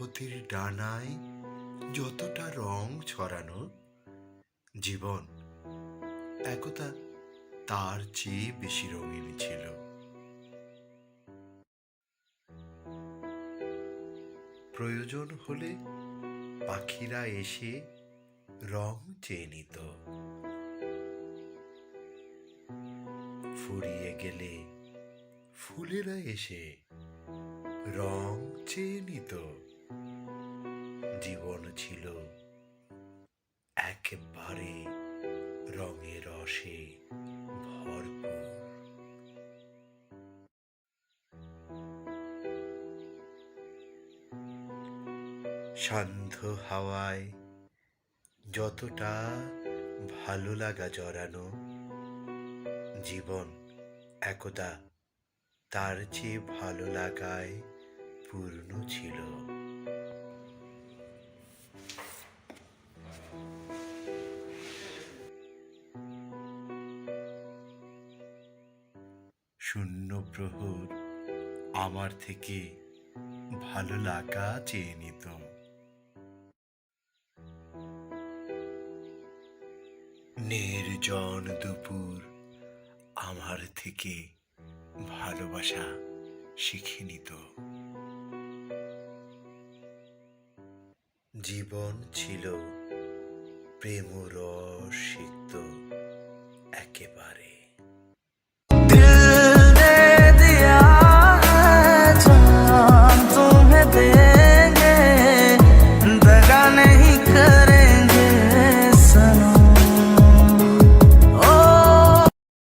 প্রজাপতির ডানায় যতটা রং ছড়ানো, জীবন একদা তার চেয়ে বেশি রঙিন ছিল। প্রয়োজন হলে পাখিরা এসে রং চেয়ে নিত, ফুরিয়ে গেলে ফুলেরা এসে রং চেয়ে নিত। জীবন ছিল একেবারে রঙে রসে ভরপুর। শান্ত হাওয়ায় যতটা ভালো লাগা জড়ানো, জীবন একদা তার চেয়ে ভালো লাগায় পূর্ণ ছিল। শূন্য প্রহর আমার থেকে ভালো লাগা চেয়ে নিত। নির্জন দুপুর আমার থেকে ভালোবাসা শিখে নিত। জীবন ছিল প্রেম রস সিক্ত একেবারে।